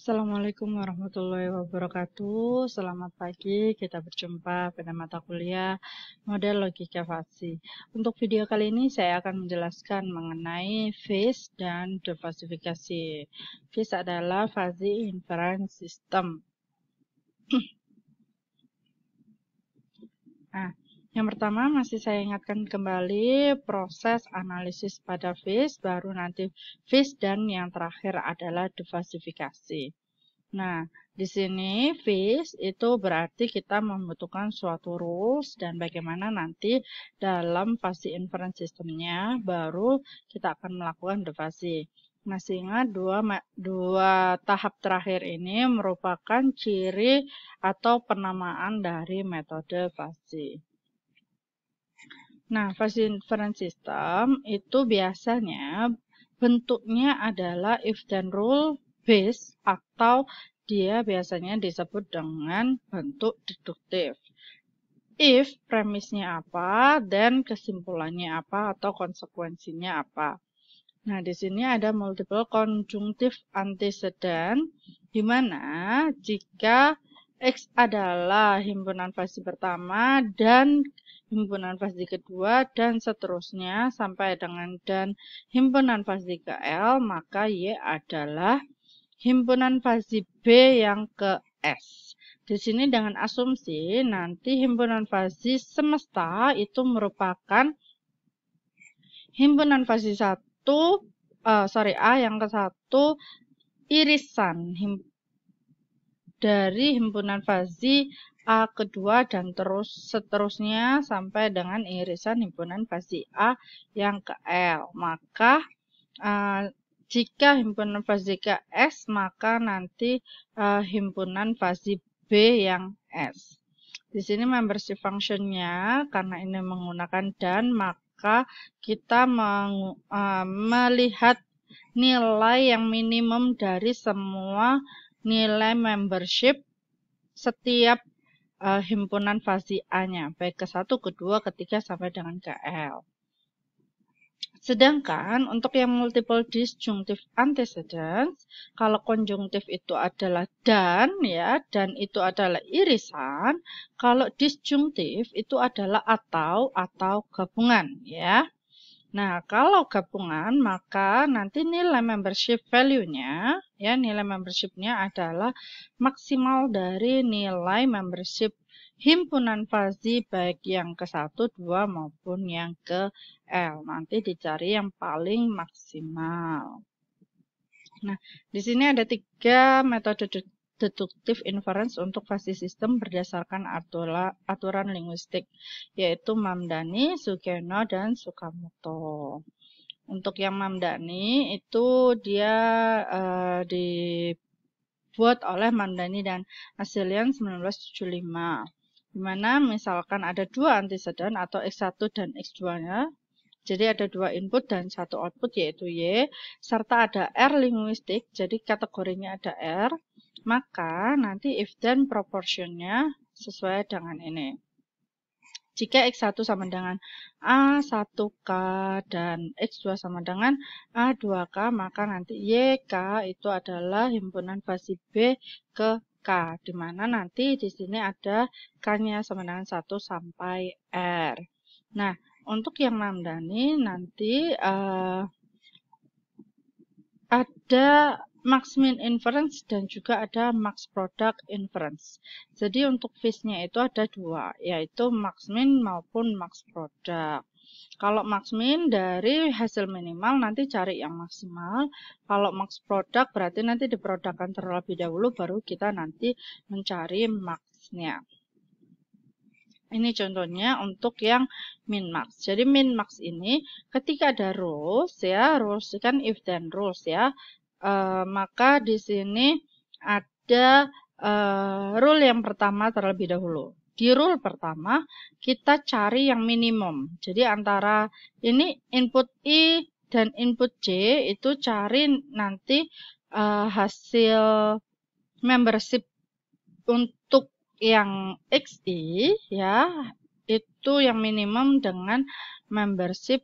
Assalamualaikum warahmatullahi wabarakatuh. Selamat pagi, kita berjumpa pada mata kuliah model logika fasi. Untuk video kali ini saya akan menjelaskan mengenai phase dan defasifikasi. Phase adalah fuzzy inference system. Nah, yang pertama masih saya ingatkan kembali proses analisis pada phase, baru nanti phase, dan yang terakhir adalah defasifikasi. Nah, di sini phase itu berarti kita membutuhkan suatu rules dan bagaimana nanti dalam fuzzy inference systemnya baru kita akan melakukan defasi. Masih ingat dua tahap terakhir ini merupakan ciri atau penamaan dari metode fuzzy. Nah, fuzzy inference system itu biasanya bentuknya adalah if then rule based atau dia biasanya disebut dengan bentuk deduktif. If premisnya apa, then kesimpulannya apa atau konsekuensinya apa. Nah, di sini ada multiple conjunctive antecedent, di mana jika X adalah himpunan fuzzy pertama dan himpunan fuzzy kedua dan seterusnya sampai dengan dan himpunan fuzzy ke L, maka Y adalah himpunan fuzzy B yang ke S. Di sini dengan asumsi nanti himpunan fuzzy semesta itu merupakan himpunan fuzzy A yang ke-1 irisan dari himpunan fuzzy A kedua dan seterusnya sampai dengan irisan himpunan fuzzy A yang ke L. Maka jika himpunan fuzzy ke S, maka nanti himpunan fuzzy B yang S. Di sini membership functionnya karena ini menggunakan dan, maka kita melihat nilai yang minimum dari semua nilai membership setiap himpunan fuzzy A-nya, baik ke 1, kedua, ketiga, sampai dengan ke L. Sedangkan untuk yang multiple disjunctive antecedents, kalau konjunktif itu adalah dan, ya, dan itu adalah irisan. Kalau disjunktif itu adalah atau gabungan, ya. Nah, kalau gabungan, maka nanti nilai membership value-nya, ya, nilai membership-nya adalah maksimal dari nilai membership himpunan fuzzy baik yang ke-1, 2 maupun yang ke L. Nanti dicari yang paling maksimal. Nah, di sini ada 3 metode deduktif inference untuk fuzzy system berdasarkan aturan linguistik, yaitu Mamdani, Sugeno, dan Sukamoto. Untuk yang Mamdani itu dia dibuat oleh Mamdani dan Asilian 1975. Di mana misalkan ada 2 antecedent atau X1 dan X2-nya. Jadi ada 2 input dan 1 output yaitu Y, serta ada R linguistik, jadi kategorinya ada R, maka nanti if then proportionnya sesuai dengan ini. Jika X1 sama dengan A1K dan X2 sama dengan A2K, maka nanti YK itu adalah himpunan fuzzy B ke K, di mana nanti di sini ada K-nya sama dengan 1 sampai R. Nah, untuk yang Mamdani nanti ada max min inference dan juga ada max product inference. Jadi untuk phase-nya itu ada 2, yaitu max min maupun max product. Kalau max min dari hasil minimal nanti cari yang maksimal. Kalau max product berarti nanti diprodukkan terlebih dahulu baru kita nanti mencari max-nya. Ini contohnya untuk yang min max. Jadi min max ini ketika ada rules, ya, rules kan if then rules, ya, maka di sini ada rule yang pertama terlebih dahulu. Di rule pertama kita cari yang minimum. Jadi antara ini input I dan input J itu cari nanti hasil membership untuk yang XI, ya, itu yang minimum dengan membership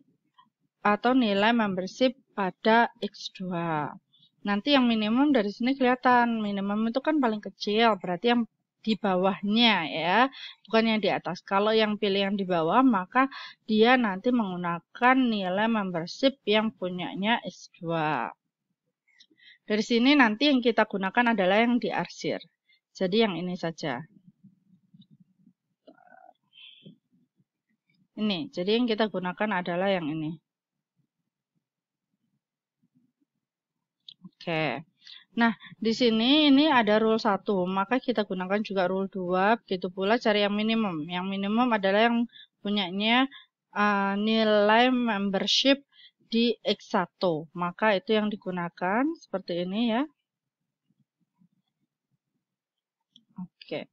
atau nilai membership pada X2. Nanti yang minimum dari sini kelihatan. Minimum itu kan paling kecil, berarti yang di bawahnya ya, bukan yang di atas. Kalau yang pilih yang di bawah, maka dia nanti menggunakan nilai membership yang punyanya S2. Dari sini nanti yang kita gunakan adalah yang diarsir. Jadi yang ini saja. Ini, jadi yang kita gunakan adalah yang ini. Oke. Nah, di sini ini ada rule 1, maka kita gunakan juga rule 2, begitu pula cari yang minimum. Yang minimum adalah yang punyanya nilai membership di X1, maka itu yang digunakan seperti ini ya. Oke.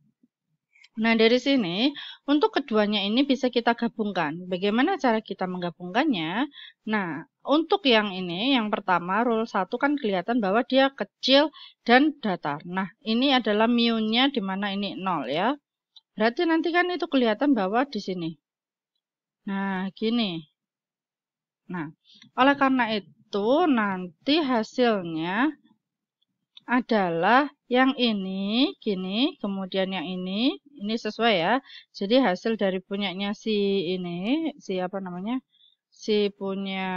Nah, dari sini, untuk keduanya ini bisa kita gabungkan. Bagaimana cara kita menggabungkannya? Nah, untuk yang ini, yang pertama, rule 1 kan kelihatan bahwa dia kecil dan datar. Nah, ini adalah mu-nya di mana ini 0 ya. Berarti nanti kan itu kelihatan bahwa di sini. Nah, gini. Nah, oleh karena itu, nanti hasilnya adalah yang ini, gini, kemudian yang ini sesuai ya. Jadi hasil dari punyanya si ini, si apa namanya, si punya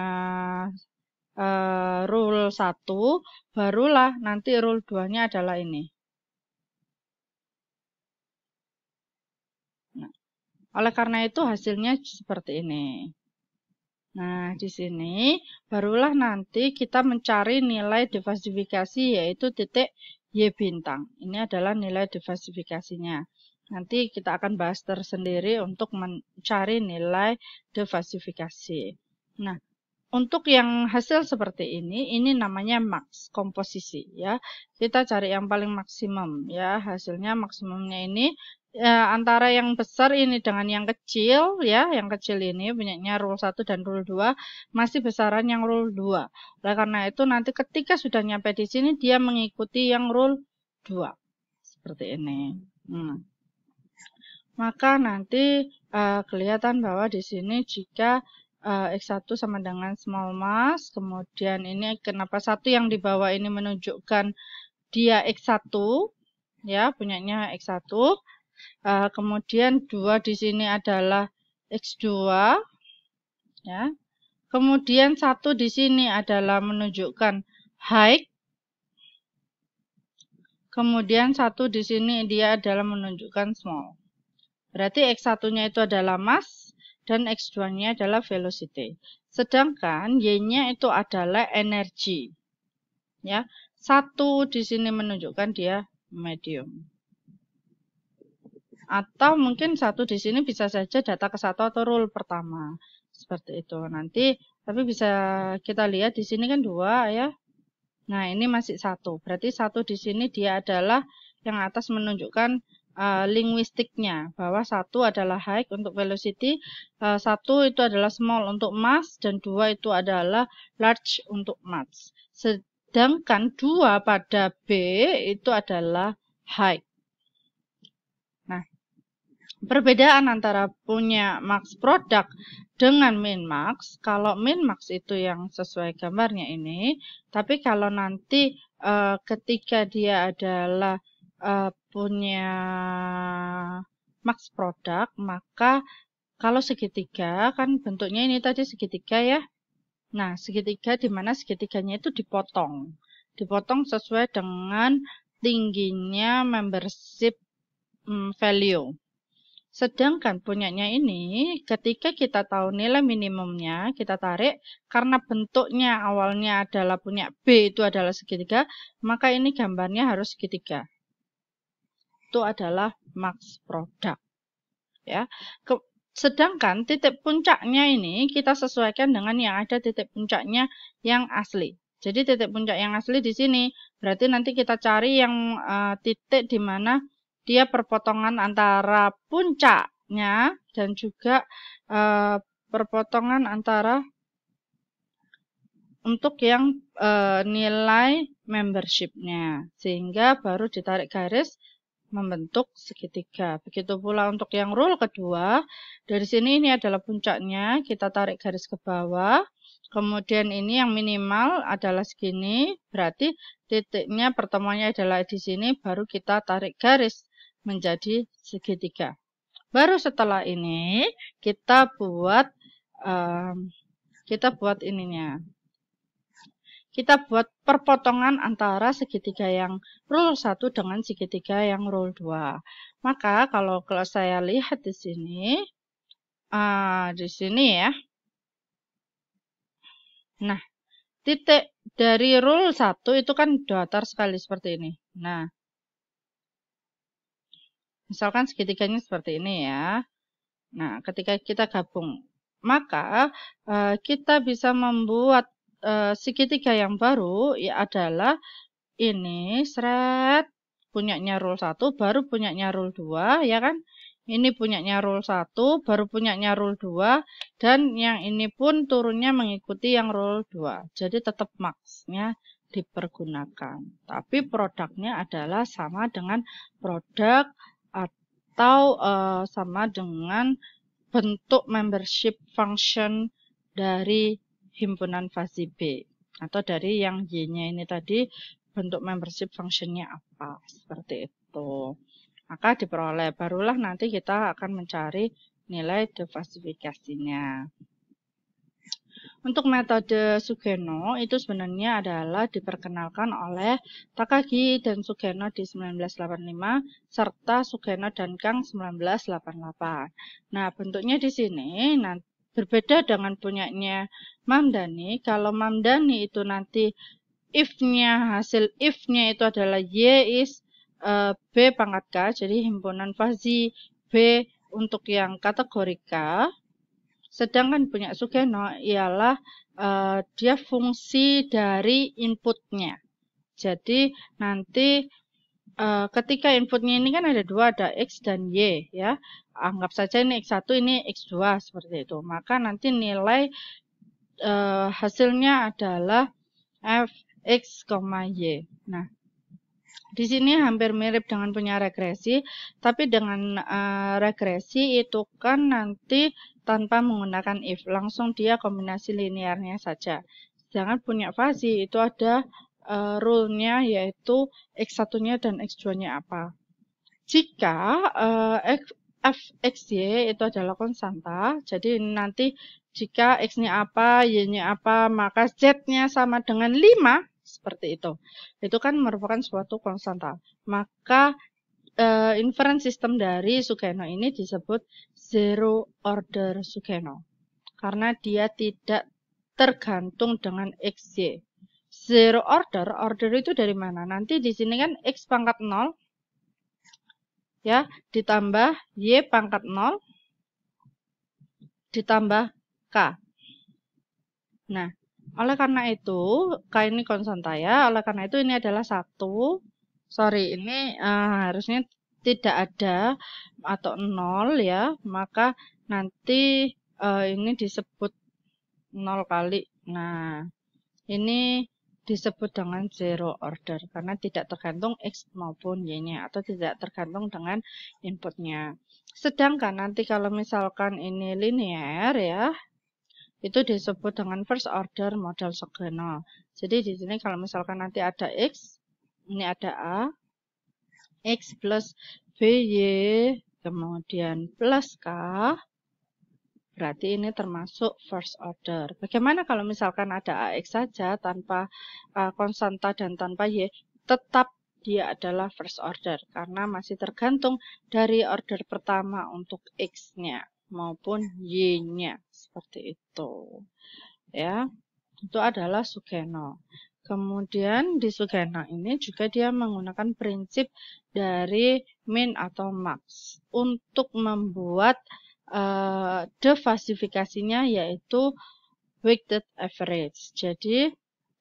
rule 1, barulah nanti rule 2-nya adalah ini. Nah, oleh karena itu hasilnya seperti ini. Nah, di sini barulah nanti kita mencari nilai defalsifikasi yaitu titik Y bintang. Ini adalah nilai defalsifikasinya. Nanti kita akan bahas tersendiri untuk mencari nilai defalsifikasi. Nah, untuk yang hasil seperti ini namanya max komposisi ya. Kita cari yang paling maksimum ya. Hasilnya maksimumnya ini ya, antara yang besar ini dengan yang kecil ya. Yang kecil ini punyanya rule 1 dan rule 2 masih besaran yang rule 2. Oleh karena itu nanti ketika sudah nyampe di sini dia mengikuti yang rule 2. Seperti ini. Maka nanti kelihatan bahwa di sini jika X1 sama dengan small mass, kemudian ini kenapa satu yang di bawah ini menunjukkan dia X1, ya, punyanya X1, kemudian 2 di sini adalah X2, ya, kemudian 1 di sini adalah menunjukkan high, kemudian 1 di sini dia adalah menunjukkan small. Berarti X1-nya itu adalah mass, dan X2-nya adalah velocity. Sedangkan Y-nya itu adalah energi. Ya, 1 di sini menunjukkan dia medium. Atau mungkin 1 di sini bisa saja data ke 1 atau rule pertama. Seperti itu. Nanti tapi bisa kita lihat di sini kan 2 ya. Nah, ini masih 1. Berarti 1 di sini dia adalah yang atas menunjukkan linguistiknya bahwa 1 adalah high untuk velocity, 1 itu adalah small untuk mass, dan 2 itu adalah large untuk mass. Sedangkan 2 pada B itu adalah high. Nah, perbedaan antara punya max product dengan min max, kalau min max itu yang sesuai gambarnya ini, tapi kalau nanti ketika dia adalah punya max product, maka kalau segitiga kan bentuknya ini tadi segitiga ya. Nah, segitiga di mana segitiganya itu dipotong. Dipotong sesuai dengan tingginya membership value. Sedangkan punyanya ini ketika kita tahu nilai minimumnya, kita tarik karena bentuknya awalnya adalah punya B itu adalah segitiga, maka ini gambarnya harus segitiga. Itu adalah max product ya. Sedangkan titik puncaknya ini kita sesuaikan dengan yang ada titik puncaknya yang asli. Jadi titik puncak yang asli di sini berarti nanti kita cari yang titik di mana dia perpotongan antara puncaknya dan juga perpotongan antara untuk yang nilai membership-nya, sehingga baru ditarik garis membentuk segitiga. Begitu pula untuk yang rule kedua, dari sini ini adalah puncaknya, kita tarik garis ke bawah, Kemudian ini yang minimal adalah segini, berarti titiknya pertemuannya adalah di sini, baru kita tarik garis menjadi segitiga. Baru setelah ini kita buat ininya. Kita buat perpotongan antara segitiga yang rule 1 dengan segitiga yang rule 2. Maka kalau saya lihat di sini ya. Nah, titik dari rule 1 itu kan datar sekali seperti ini. Nah, misalkan segitiganya seperti ini ya. Nah, ketika kita gabung, maka kita bisa membuat segitiga yang baru ya adalah ini punyanya rule 1, baru punyanya rule 2, ya kan? Ini punyanya rule 1, baru punyanya rule 2, dan yang ini pun turunnya mengikuti yang rule 2. Jadi tetap maksnya dipergunakan. Tapi produknya adalah sama dengan produk atau sama dengan bentuk membership function dari himpunan fuzzy B. Atau dari yang Y-nya ini tadi, bentuk membership functionnya apa. Seperti itu. Maka diperoleh, barulah nanti kita akan mencari nilai defalsifikasinya. Untuk metode Sugeno itu sebenarnya adalah diperkenalkan oleh Takagi dan Sugeno di 1985 serta Sugeno dan Kang 1988. Nah, bentuknya di sini berbeda dengan punyanya Mamdani. Kalau Mamdani itu nanti hasil if-nya itu adalah Y is B pangkat K, jadi himpunan fuzzy B untuk yang kategori K. Sedangkan punya Sugeno ialah dia fungsi dari inputnya. Jadi nanti ketika inputnya ini kan ada dua, ada X dan Y ya. Anggap saja ini X1, ini X2 seperti itu. Maka nanti nilai hasilnya adalah F, X, Y. Nah, di sini hampir mirip dengan punya regresi, tapi dengan regresi itu kan nanti tanpa menggunakan if, langsung dia kombinasi linearnya saja. Sedangkan punya fuzzy itu ada rule-nya yaitu X1-nya dan X2-nya apa. Jika Fxy itu adalah konstanta, jadi nanti jika X-nya apa, Y-nya apa, maka Z-nya sama dengan 5, seperti itu. Itu kan merupakan suatu konstanta. Maka inference system dari Sugeno ini disebut zero order Sugeno. Karena dia tidak tergantung dengan XY. Zero order itu dari mana? Nanti di sini kan X pangkat 0 ya, ditambah Y pangkat 0 ditambah K. Nah, oleh karena itu, K ini konstanta ya, oleh karena itu ini adalah 1. Sorry, ini harusnya tidak ada atau 0 ya, maka nanti ini disebut 0 kali. Nah, ini disebut dengan zero order karena tidak tergantung X maupun Y-nya atau tidak tergantung dengan inputnya. Sedangkan nanti kalau misalkan ini linear ya, itu disebut dengan first order model Sugeno. Jadi di sini kalau misalkan nanti ada X, ini ada A, X plus BY, kemudian plus K, berarti ini termasuk first order. Bagaimana kalau misalkan ada AX saja tanpa konstanta dan tanpa Y, tetap dia adalah first order karena masih tergantung dari order pertama untuk X-nya maupun Y-nya, seperti itu. Ya, itu adalah Sugeno. Kemudian di Sugeno ini juga dia menggunakan prinsip dari min atau max untuk membuat defalsifikasinya yaitu weighted average. Jadi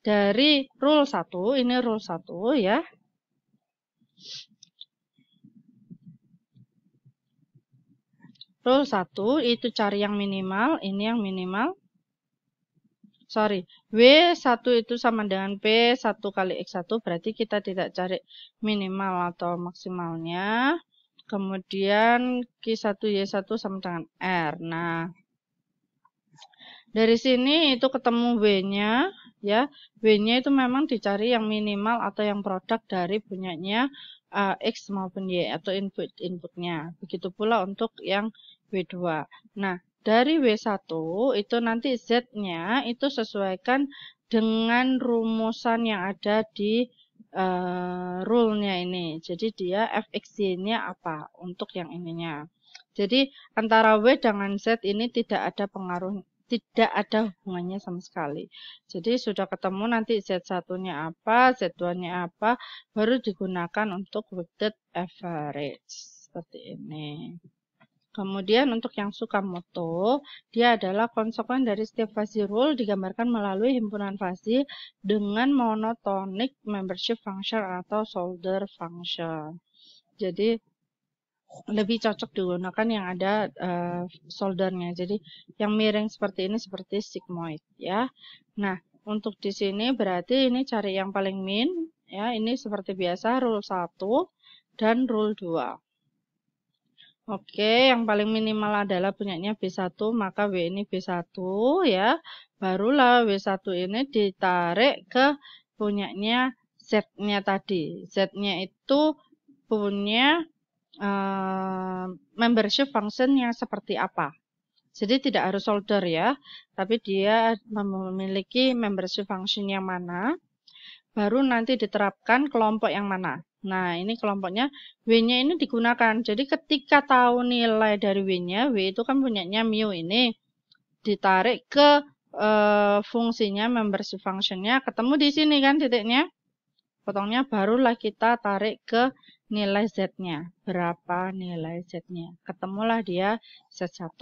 dari rule 1, ini rule 1 ya. Rule 1 itu cari yang minimal, ini yang minimal. Sorry, W1 itu sama dengan P1 kali X1, berarti kita tidak cari minimal atau maksimalnya. Kemudian Q1, Y1 sama dengan R. Nah, Dari sini itu ketemu W-nya, ya. W-nya itu memang dicari yang minimal atau yang produk dari punyanya X maupun Y atau inputnya. Begitu pula untuk yang W2. Nah, dari W1 itu nanti Z-nya itu sesuaikan dengan rumusan yang ada di rule-nya ini. Jadi dia fxy-nya apa untuk yang ininya. Jadi antara W dengan Z ini tidak ada pengaruh, tidak ada hubungannya sama sekali. Jadi sudah ketemu nanti Z1-nya apa, Z2-nya apa, baru digunakan untuk weighted average. Seperti ini. Kemudian untuk yang Tsukamoto, dia adalah konsekuen dari setiap fuzzy rule digambarkan melalui himpunan fuzzy dengan monotonic membership function atau solder function. Jadi lebih cocok digunakan yang ada soldernya. Jadi yang miring seperti ini seperti sigmoid ya. Nah, untuk di sini berarti ini cari yang paling min ya. Ini seperti biasa rule 1 dan rule 2. Oke, yang paling minimal adalah punyanya B1, maka W ini B1 ya. Barulah W1 ini ditarik ke punyanya Z-nya tadi. Z-nya itu punya membership function yang seperti apa. Jadi tidak harus solder ya, tapi dia memiliki membership function yang mana, baru nanti diterapkan kelompok yang mana. Nah, ini kelompoknya W-nya ini digunakan. Jadi ketika tahu nilai dari W-nya, W itu kan punyanya mu ini, ditarik ke fungsinya membership function-nya, ketemu di sini kan titiknya. Potongnya barulah kita tarik ke nilai Z-nya. Berapa nilai Z-nya? Ketemulah dia Z1.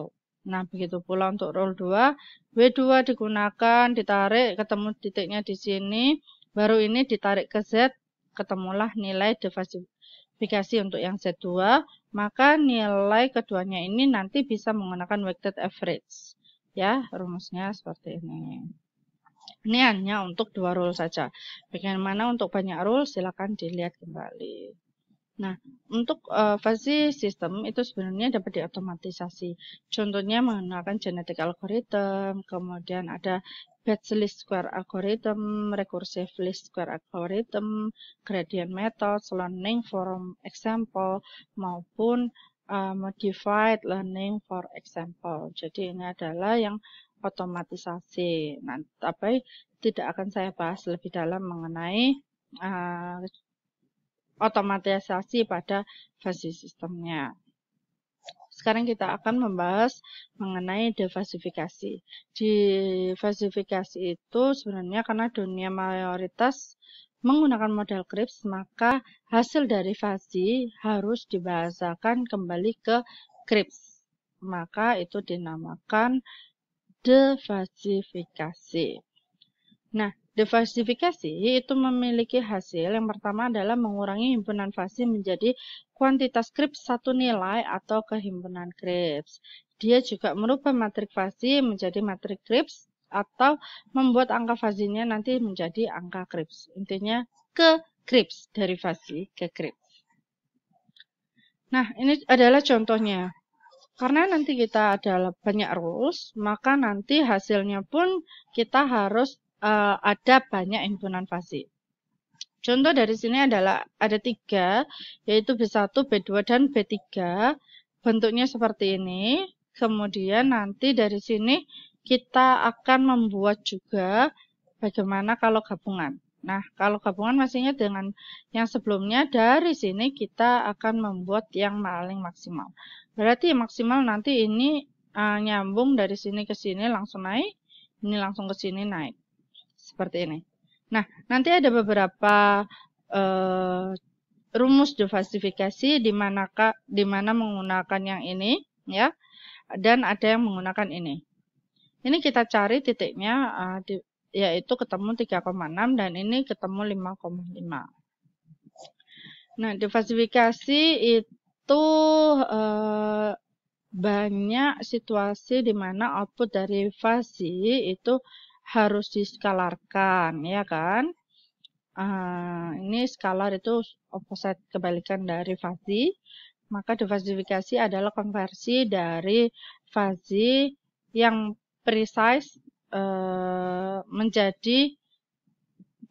Nah, begitu pula untuk rule 2. W2 digunakan, ditarik, ketemu titiknya di sini. Baru ini ditarik ke Z, ketemulah nilai diversifikasi untuk yang Z2. Maka nilai keduanya ini nanti bisa menggunakan weighted average. Ya, rumusnya seperti ini. Ini hanya untuk 2 rule saja. Bagaimana untuk banyak rule, silakan dilihat kembali. Nah, untuk fuzzy system itu sebenarnya dapat diotomatisasi. Contohnya menggunakan genetic algorithm, kemudian ada batch least square algorithm, recursive least square algorithm, gradient methods, learning from example, maupun modified learning for example. Jadi ini adalah yang otomatisasi. Nah, tapi tidak akan saya bahas lebih dalam mengenai otomatisasi pada fuzzy sistemnya. Sekarang kita akan membahas mengenai defasifikasi. Defasifikasi itu sebenarnya karena dunia mayoritas menggunakan model Kripps, maka hasil dari fuzzy harus dibahasakan kembali ke Kripps. Maka itu dinamakan defasifikasi. Nah, defasifikasi itu memiliki hasil yang pertama adalah mengurangi himpunan fuzzy menjadi kuantitas Kripps satu nilai atau kehimpunan Kripps. Dia juga merubah matrik fuzzy menjadi matrik Kripps atau membuat angka fuzzy-nya nanti menjadi angka Kripps. Intinya ke Kripps, dari fuzzy ke Kripps. Nah, ini adalah contohnya. Karena nanti kita ada banyak rules, maka nanti hasilnya pun kita harus ada banyak himpunan fuzzy. Contoh dari sini adalah ada 3, yaitu B1, B2, dan B3. Bentuknya seperti ini. Kemudian nanti dari sini kita akan membuat juga bagaimana kalau gabungan. Nah, kalau gabungan maksudnya dengan yang sebelumnya, dari sini kita akan membuat yang paling maksimal. Berarti maksimal nanti ini nyambung dari sini ke sini langsung naik, ini langsung ke sini naik. Seperti ini. Nah, nanti ada beberapa rumus defasifikasi di mana menggunakan yang ini, ya, dan ada yang menggunakan ini. Ini kita cari titiknya, yaitu ketemu 3,6 dan ini ketemu 5,5. Nah, defasifikasi itu banyak situasi di mana output dari fuzzy itu harus diskalarkan, ya kan? Ini skalar itu opposite kebalikan dari fuzzy. Maka defasifikasi adalah konversi dari fuzzy yang precise menjadi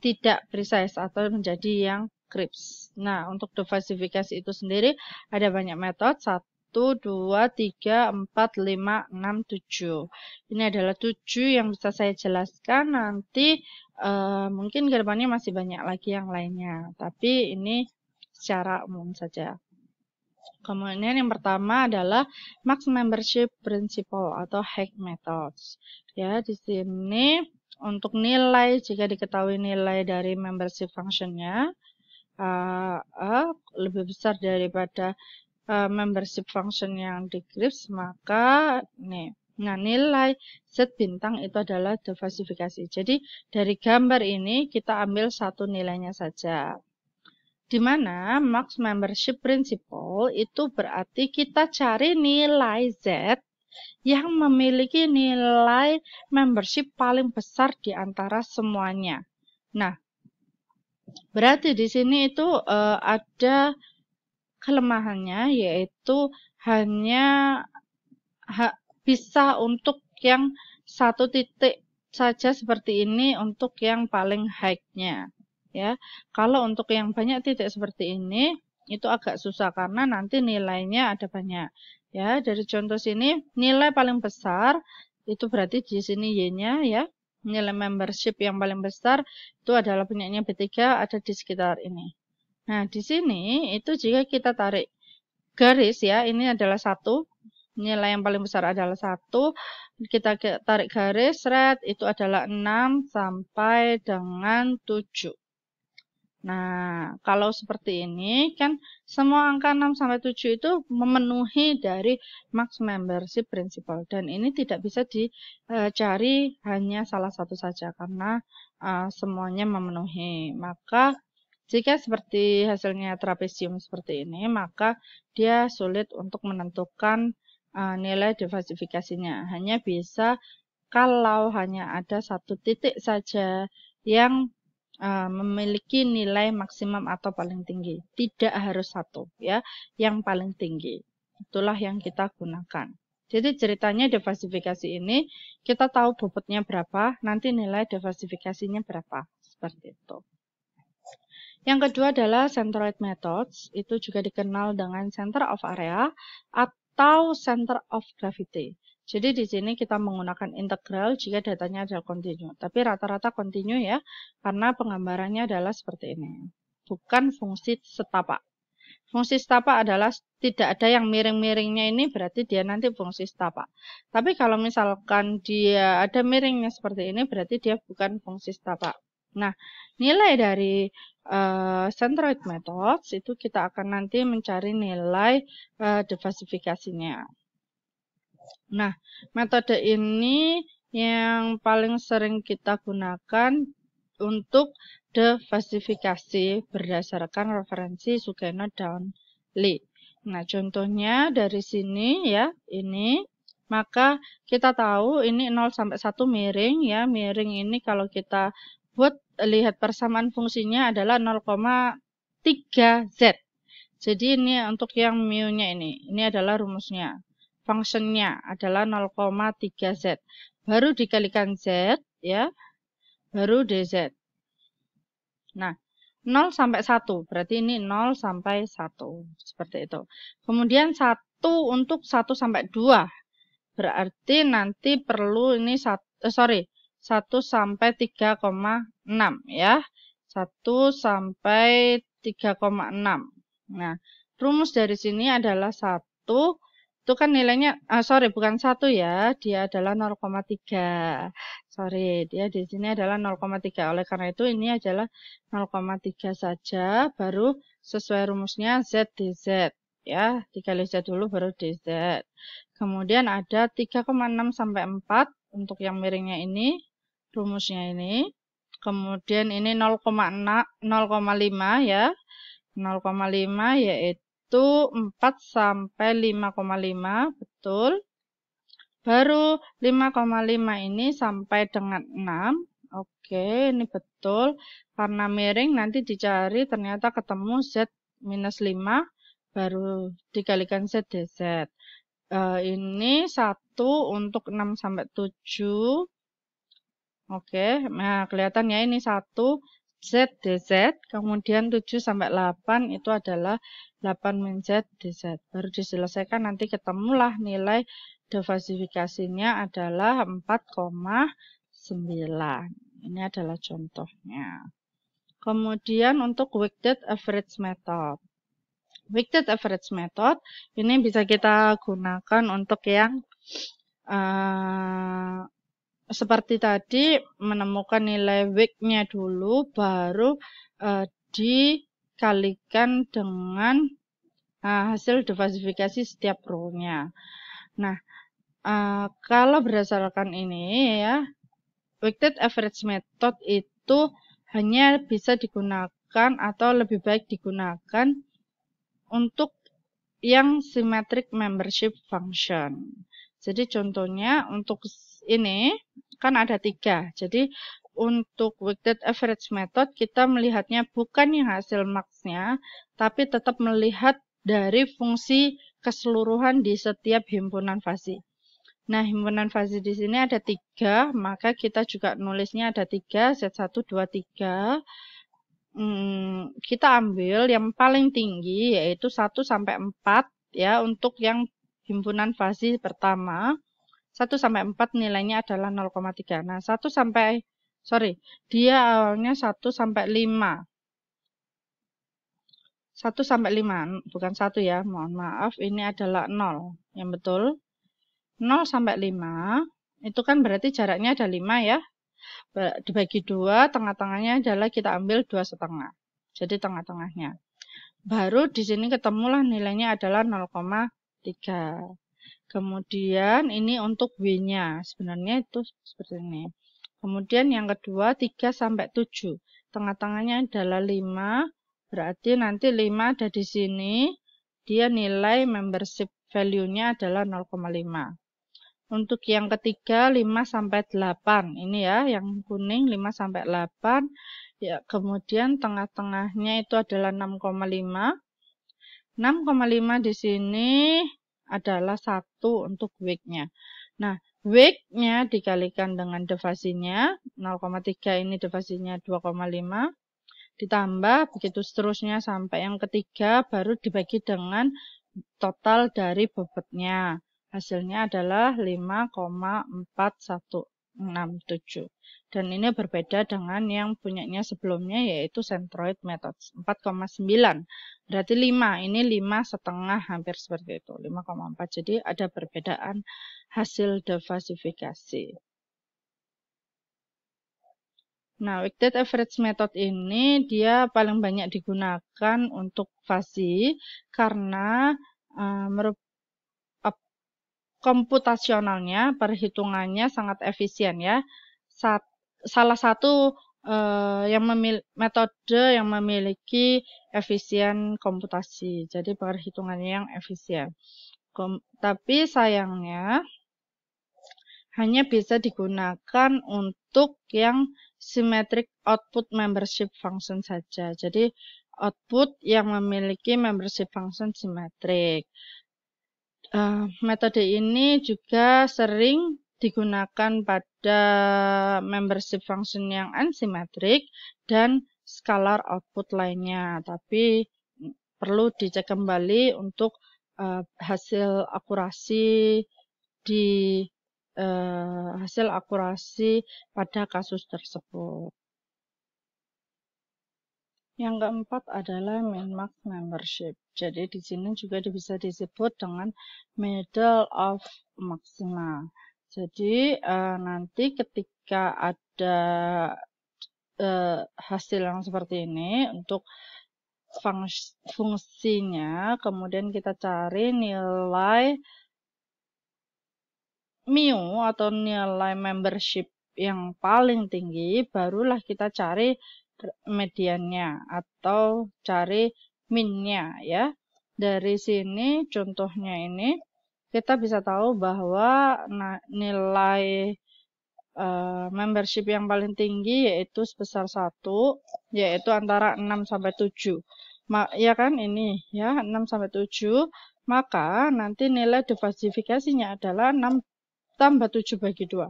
tidak precise atau menjadi yang crisp. Nah, untuk diversifikasi itu sendiri ada banyak metode. 1, 2, 3, 4, 5, 6, 7. Ini adalah 7 yang bisa saya jelaskan. Nanti mungkin ke depannya masih banyak lagi yang lainnya. Tapi ini secara umum saja. Kemudian yang pertama adalah Max Membership Principle atau Hack Methods. Ya, di sini untuk nilai, jika diketahui nilai dari membership functionnya lebih besar daripada membership function yang di crisp, maka nih, nah nilai Z bintang itu adalah diversifikasi. Jadi dari gambar ini kita ambil satu nilainya saja. Di mana Max Membership Principle itu berarti kita cari nilai Z yang memiliki nilai membership paling besar di antara semuanya. Nah, berarti di sini itu ada kelemahannya, yaitu hanya bisa untuk yang satu titik saja seperti ini untuk yang paling high-nya. Ya, kalau untuk yang banyak titik seperti ini itu agak susah karena nanti nilainya ada banyak. Ya, dari contoh sini nilai paling besar itu berarti di sini Y-nya ya. Nilai membership yang paling besar itu adalah punyanya B3 ada di sekitar ini. Nah, di sini itu jika kita tarik garis ya, ini adalah 1. Nilai yang paling besar adalah 1. Kita tarik garis red itu adalah 6 sampai dengan 7. Nah, kalau seperti ini kan semua angka 6 sampai 7 itu memenuhi dari Max Membership Principle dan ini tidak bisa dicari hanya salah satu saja karena semuanya memenuhi. Maka jika seperti hasilnya trapesium seperti ini, maka dia sulit untuk menentukan nilai diversifikasinya. Hanya bisa kalau hanya ada satu titik saja yang memiliki nilai maksimum atau paling tinggi. Tidak harus satu, ya, yang paling tinggi. Itulah yang kita gunakan. Jadi ceritanya diversifikasi ini kita tahu bobotnya berapa, nanti nilai diversifikasinya berapa. Seperti itu. Yang kedua adalah centroid methods, itu juga dikenal dengan center of area atau center of gravity. Jadi di sini kita menggunakan integral jika datanya adalah kontinu. Tapi rata-rata kontinu ya, karena penggambarannya adalah seperti ini. Bukan fungsi setapak. Fungsi setapak adalah tidak ada yang miring-miringnya ini berarti dia nanti fungsi setapak. Tapi kalau misalkan dia ada miringnya seperti ini berarti dia bukan fungsi setapak. Nah, nilai dari centroid methods itu kita akan nanti mencari nilai diversifikasinya. Nah, metode ini yang paling sering kita gunakan untuk diversifikasi berdasarkan referensi Sugeno dan Lee. Nah, contohnya dari sini ya, ini. Maka kita tahu ini 0 sampai 1 miring ya. Miring ini kalau kita buat lihat persamaan fungsinya adalah 0,3Z. Jadi ini untuk yang mu-nya ini. Ini adalah rumusnya. Fungsinya adalah 0,3Z. Baru dikalikan Z, ya. Baru DZ. Nah, 0 sampai 1. Berarti ini 0 sampai 1. Seperti itu. Kemudian 1 untuk 1 sampai 2. Berarti nanti perlu ini 1 sampai 3,6 ya. 1 sampai 3,6. Nah, rumus dari sini adalah 1. Itu kan nilainya, bukan 1 ya, dia adalah 0,3. Dia di sini adalah 0,3. Oleh karena itu ini adalah 0,3 saja, baru sesuai rumusnya Z dZ. Ya, dikali Z dulu baru dZ. Kemudian ada 3,6 sampai 4 untuk yang miringnya ini, rumusnya ini. Kemudian ini 0,5 ya. 0,5 yaitu 4 sampai 5,5, betul. Baru 5,5 ini sampai dengan 6. Oke, ini betul. Karena miring nanti dicari ternyata ketemu Z minus 5, baru dikalikan Z dZ. Ini 1 untuk 6 sampai 7. Oke, nah kelihatan ya ini 1 Z DZ, kemudian 7 sampai 8 itu adalah 8 min Z DZ. Baru diselesaikan nanti ketemulah nilai defasifikasinya adalah 4,9. Ini adalah contohnya. Kemudian untuk weighted average method. Weighted average method ini bisa kita gunakan untuk yang seperti tadi menemukan nilai weight-nya dulu, baru dikalikan dengan hasil defasifikasi setiap row-nya. Nah, kalau berdasarkan ini ya, weighted average method itu hanya bisa digunakan atau lebih baik digunakan untuk yang symmetric membership function. Jadi contohnya untuk ini kan ada 3. Jadi untuk weighted average method kita melihatnya bukan yang hasil max-nya, tapi tetap melihat dari fungsi keseluruhan di setiap himpunan fasi. Nah, himpunan fasi di sini ada 3, maka kita juga nulisnya ada 3, Z1, 2, 3. Kita ambil yang paling tinggi yaitu 1 sampai 4 ya untuk yang himpunan fasi pertama. 1 sampai 4 nilainya adalah 0,3. Nah, dia awalnya 1 sampai 5. 1 sampai 5, bukan 1 ya, mohon maaf, ini adalah 0. Yang betul. 0 sampai 5, itu kan berarti jaraknya ada 5 ya. Dibagi 2, tengah-tengahnya adalah kita ambil 2,5. Jadi tengah-tengahnya. Baru di sini ketemulah nilainya adalah 0,3. Kemudian ini untuk W-nya. Sebenarnya itu seperti ini. Kemudian yang kedua 3 sampai 7. Tengah-tengahnya adalah 5. Berarti nanti 5 ada di sini. Dia nilai membership value-nya adalah 0,5. Untuk yang ketiga 5 sampai 8. Ini ya, yang kuning 5 sampai 8. Ya, kemudian tengah-tengahnya itu adalah 6,5. 6,5 di sini adalah 1 untuk weight-nya. Nah, weight-nya dikalikan dengan defasinya, 0,3 ini defasinya 2,5. Ditambah begitu seterusnya sampai yang ketiga baru dibagi dengan total dari bobotnya. Hasilnya adalah 5,4167. Dan ini berbeda dengan yang punyanya sebelumnya yaitu centroid method 4,9. Berarti 5, ini 5,5 hampir seperti itu, 5,4. Jadi ada perbedaan hasil defasifikasi. Nah, weighted average method ini dia paling banyak digunakan untuk fasi karena komputasionalnya, perhitungannya sangat efisien ya. Salah satu metode yang memiliki efisien komputasi. Jadi perhitungannya yang efisien. Tapi sayangnya hanya bisa digunakan untuk yang symmetric output membership function saja. Jadi output yang memiliki membership function symmetric. Metode ini juga sering digunakan pada membership function yang unsymmetric dan scalar output lainnya. Tapi perlu dicek kembali untuk hasil akurasi pada kasus tersebut. Yang keempat adalah min-max membership. Jadi di sini juga bisa disebut dengan middle of maxima. Jadi nanti ketika ada hasil yang seperti ini untuk fungsinya, kemudian kita cari nilai mu atau nilai membership yang paling tinggi, barulah kita cari mediannya atau cari minnya ya. Dari sini contohnya ini kita bisa tahu bahwa nilai membership yang paling tinggi yaitu sebesar 1, yaitu antara 6 sampai 7. Ya kan ini ya 6 sampai 7, maka nanti nilai defasifikasinya adalah 6 tambah 7 bagi 2.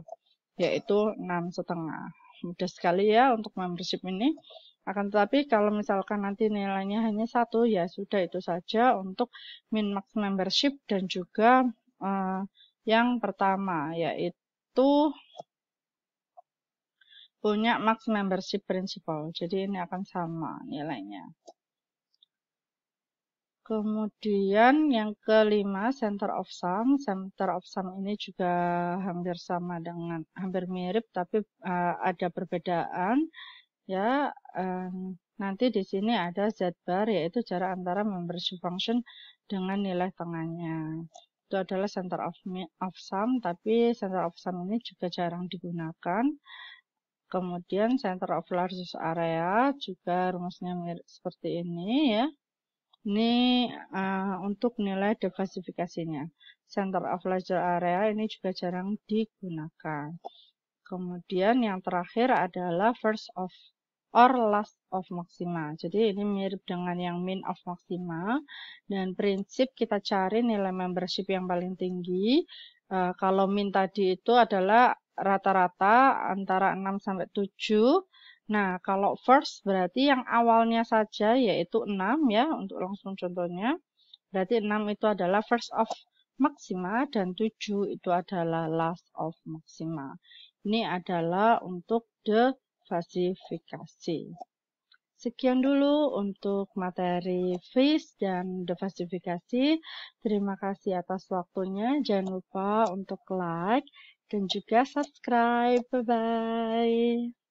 yaitu 6,5. Mudah sekali ya untuk membership ini. Akan tetapi kalau misalkan nanti nilainya hanya 1, ya sudah itu saja untuk min max membership dan juga yang pertama, yaitu punya max membership principal. Jadi ini akan sama nilainya. Kemudian yang kelima, center of sum. Center of sum ini juga hampir sama dengan, hampir mirip, tapi ada perbedaan. Ya, nanti di sini ada z bar, yaitu jarak antara membership function dengan nilai tengahnya. Itu adalah center of sum, tapi center of sum ini juga jarang digunakan. Kemudian center of largest area juga rumusnya mirip seperti ini ya. Ini untuk nilai defasifikasinya. Center of larger area ini juga jarang digunakan. Kemudian yang terakhir adalah first of or last of maxima. Jadi ini mirip dengan yang min of maxima. Dan prinsip kita cari nilai membership yang paling tinggi. Kalau min tadi itu adalah rata-rata antara 6 sampai 7. Nah, kalau first berarti yang awalnya saja yaitu 6 ya, untuk langsung contohnya. Berarti 6 itu adalah first of maxima dan 7 itu adalah last of maxima. Ini adalah untuk defasifikasi. Sekian dulu untuk materi phase dan defasifikasi. Terima kasih atas waktunya. Jangan lupa untuk like dan juga subscribe. Bye-bye.